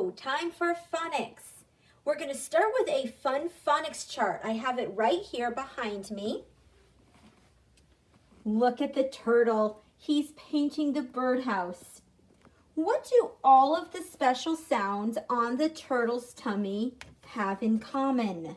Hello, time for phonics. We're going to start with a fun phonics chart. I have it right here behind me. Look at the turtle. He's painting the birdhouse. What do all of the special sounds on the turtle's tummy have in common?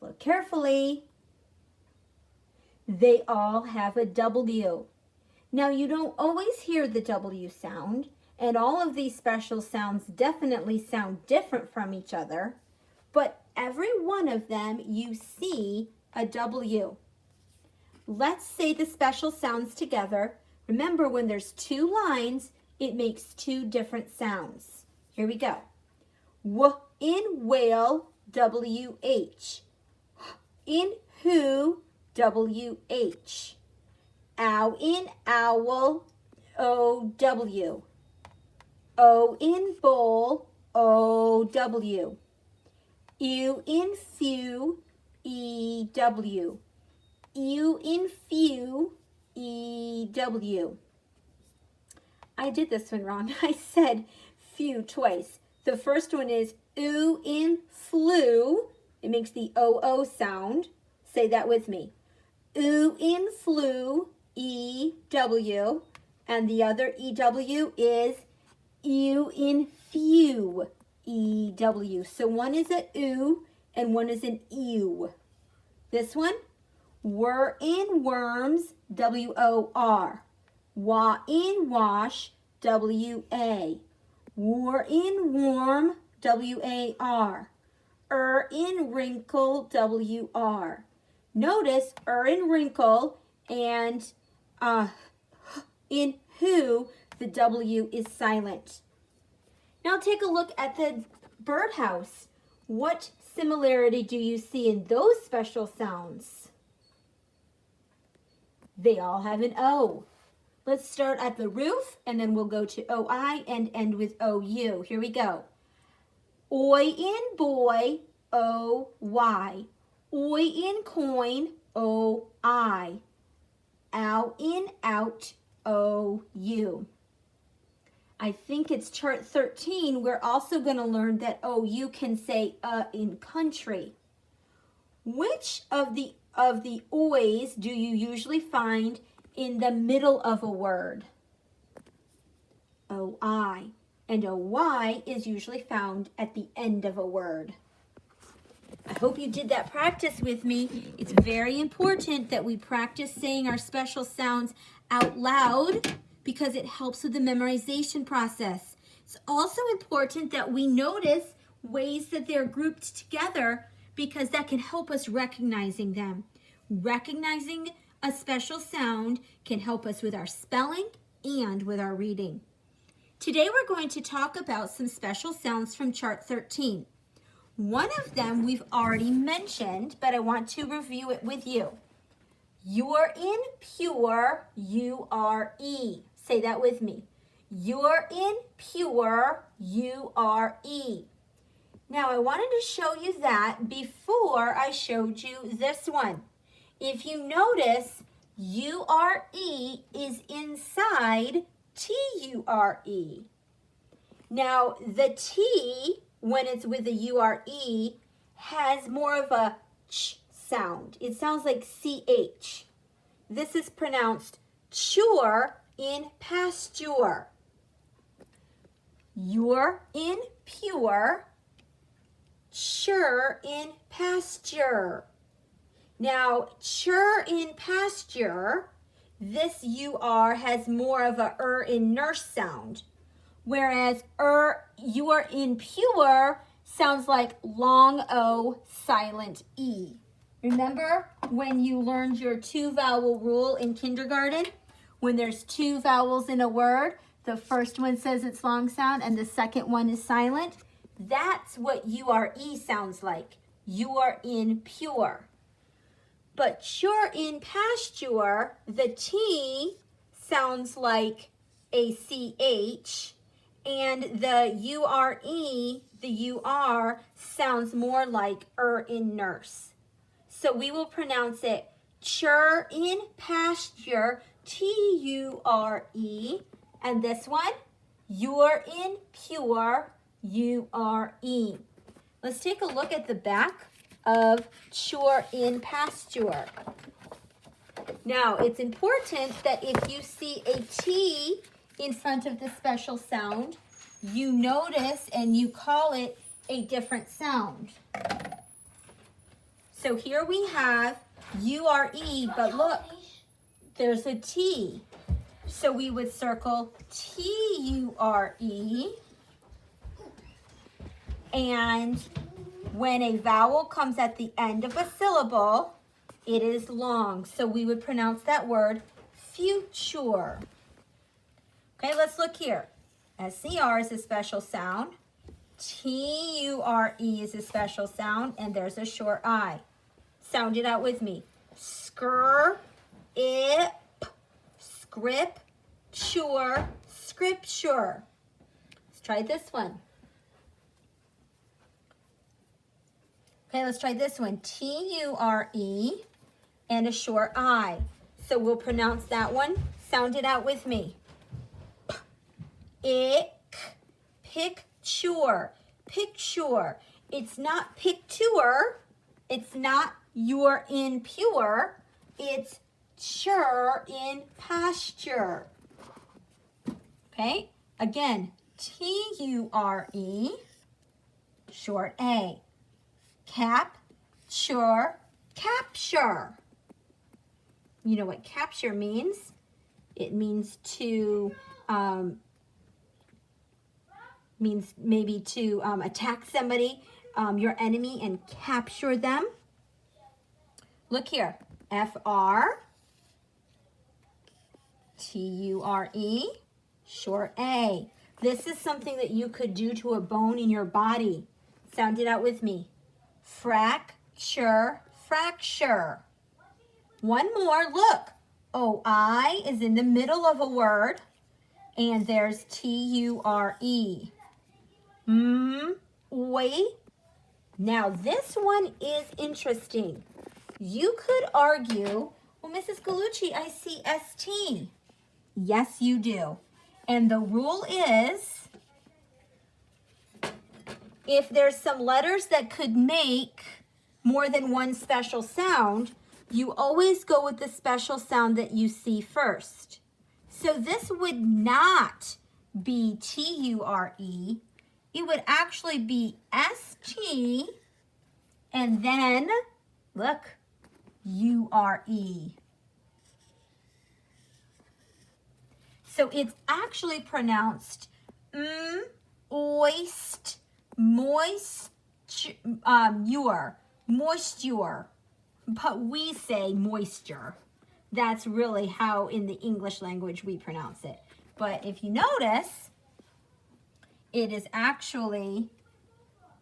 Look carefully. They all have a W. Now, you don't always hear the W sound, and all of these special sounds definitely sound different from each other, but every one of them you see a W. Let's say the special sounds together. Remember, when there's two lines, it makes two different sounds. Here we go. W in whale, W-H. In who, W-H. Ow in owl, O-W. O in bowl, O-W. U in few, E-W. U in few, E-W. I did this one wrong. I said few twice. The first one is oo in flew. It makes the O-O sound. Say that with me. Oo in flew, E-W. And the other E-W is ew in few, E-W. So one is a oo and one is an ew. This one, were in worms, W-O-R. Wa in wash, W-A. Were in warm, W-A-R. In wrinkle, W-R. Notice in wrinkle and in who, the W is silent. Now take a look at the birdhouse. What similarity do you see in those special sounds? They all have an O. Let's start at the roof and then we'll go to O-I and end with O-U. Here we go. Oi in boy, O-Y. Oi in coin, O-I. Ow in out, O-U. I think it's chart 13. We're also going to learn that O-U can say in country. Which of the oys do you usually find in the middle of a word? O-I. And O-Y is usually found at the end of a word. I hope you did that practice with me. It's very important that we practice saying our special sounds out loud because it helps with the memorization process. It's also important that we notice ways that they're grouped together because that can help us recognizing them. Recognizing a special sound can help us with our spelling and with our reading. Today we're going to talk about some special sounds from chart 13. One of them we've already mentioned, but I want to review it with you. You're in pure, U-R-E. Say that with me. You're in pure, U-R-E. Now I wanted to show you that before I showed you this one. If you notice, U-R-E is inside T-U-R-E. Now the T, when it's with a U-R-E, has more of a ch sound. It sounds like C-H. This is pronounced ture in pasture. You're in pure, sure in pasture. Now, ture in pasture, this UR has more of a in nurse sound, whereas you are in pure sounds like long O, silent E. Remember when you learned your two vowel rule in kindergarten? When there's two vowels in a word, the first one says it's long sound and the second one is silent. That's what U-R-E sounds like. You are in pure. But sure in pasture, the T sounds like a C-H, and the U-R-E, the U-R, sounds more like in nurse. So we will pronounce it ture in pasture, T-U-R-E, and this one, you're in pure, T-U-R-E. Let's take a look at the back of ture in pasture. Now, it's important that if you see a T in front of the special sound, you notice and you call it a different sound. So here we have U-R-E, but look, there's a T. So we would circle T-U-R-E. And when a vowel comes at the end of a syllable, it is long. So we would pronounce that word future. Okay, let's look here. S-C-R is a special sound. T-U-R-E is a special sound. And there's a short I. Sound it out with me. Skr, ip, scripture, scripture. Let's try this one. Okay, let's try this one. T-U-R-E and a short I. So we'll pronounce that one. Sound it out with me. Ick, picture, picture. It's not picture. It's not you're in pure. It's ture in pasture. Okay, again, T-U-R-E, short A. Capture, capture. You know what capture means? It means to, maybe to attack somebody, your enemy, and capture them. Look here, F-R, T-U-R-E, short A. This is something that you could do to a bone in your body. Sound it out with me. Fracture, fracture. One more, look. O-I is in the middle of a word, and there's T-U-R-E. Oi. Now, this one is interesting. You could argue, well, Mrs. Gallucci, I see S-T. Yes, you do. And the rule is, if there's some letters that could make more than one special sound, you always go with the special sound that you see first. So this would not be T-U-R-E. It would actually be S-T, and then, look, U-R-E. So it's actually pronounced moist, moisture, but we say moisture. That's really how in the English language we pronounce it. But if you notice, it is actually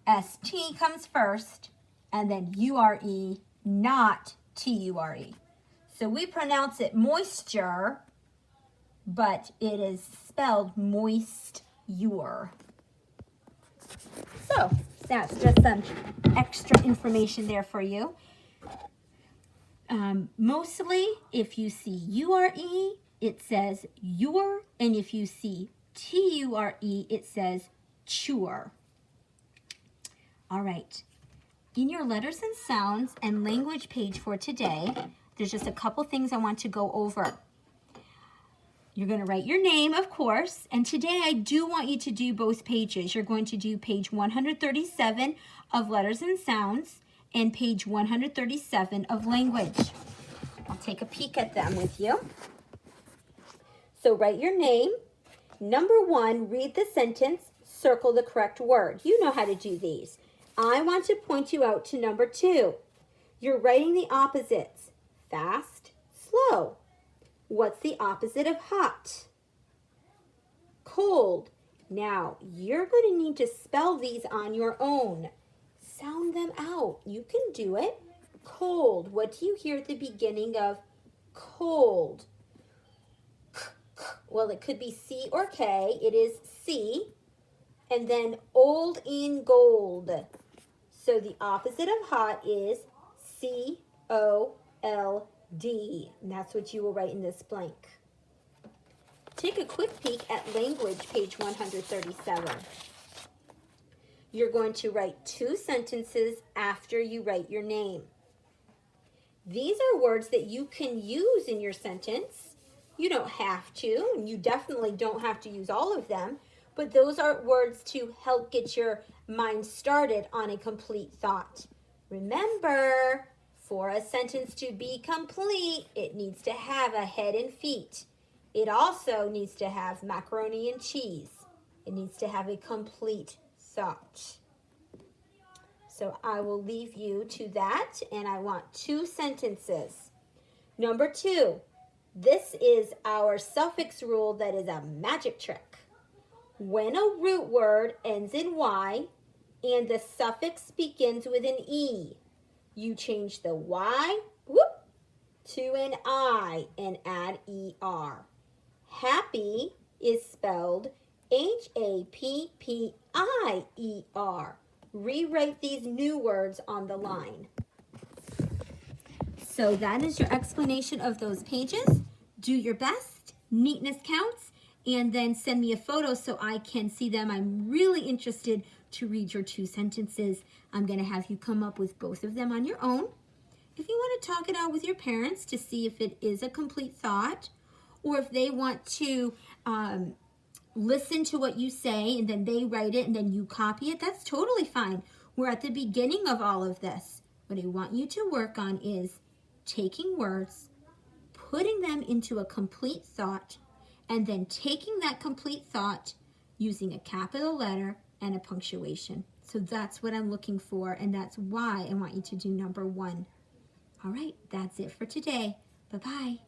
S-T comes first, and then U-R-E, not T-U-R-E. So we pronounce it moisture, but it is spelled moisture. So that's just some extra information there for you. Mostly, if you see U-R-E, it says your, and if you see T-U-R-E, it says ture. All right. In your letters and sounds and language page for today, there's just a couple things I want to go over. You're going to write your name, of course, and today I do want you to do both pages. You're going to do page 137 of letters and sounds and page 137 of language. I'll take a peek at them with you. So write your name. Number 1, read the sentence, circle the correct word. You know how to do these. I want to point you out to number 2. You're writing the opposites, fast, slow. What's the opposite of hot? Cold. Now, you're going to need to spell these on your own. Sound them out. You can do it. Cold. What do you hear at the beginning of cold? Well, it could be C or K. It is C. And then old in gold. So the opposite of hot is C-O-L-D. And that's what you will write in this blank. Take a quick peek at language, page 137. You're going to write 2 sentences after you write your name. These are words that you can use in your sentence. You don't have to, and you definitely don't have to use all of them, but those are words to help get your mind started on a complete thought. Remember, for a sentence to be complete, it needs to have a head and feet. It also needs to have macaroni and cheese. It needs to have a complete thought. So I will leave you to that, and I want 2 sentences. Number 2, this is our suffix rule that is a magic trick. When a root word ends in Y and the suffix begins with an E, you change the Y to an I and add ER. Happy is spelled HAPPIER. Rewrite these new words on the line. So that is your explanation of those pages. Do your best. Neatness counts. And then send me a photo so I can see them. I'm really interested to read your 2 sentences. I'm going to have you come up with both of them on your own. If you want to talk it out with your parents to see if it is a complete thought, or if they want to listen to what you say and then they write it and then you copy it, that's totally fine. We're at the beginning of all of this. What I want you to work on is taking words, putting them into a complete thought, and then taking that complete thought using a capital letter and a punctuation. So that's what I'm looking for, and that's why I want you to do number 1. All right, that's it for today. Bye-bye.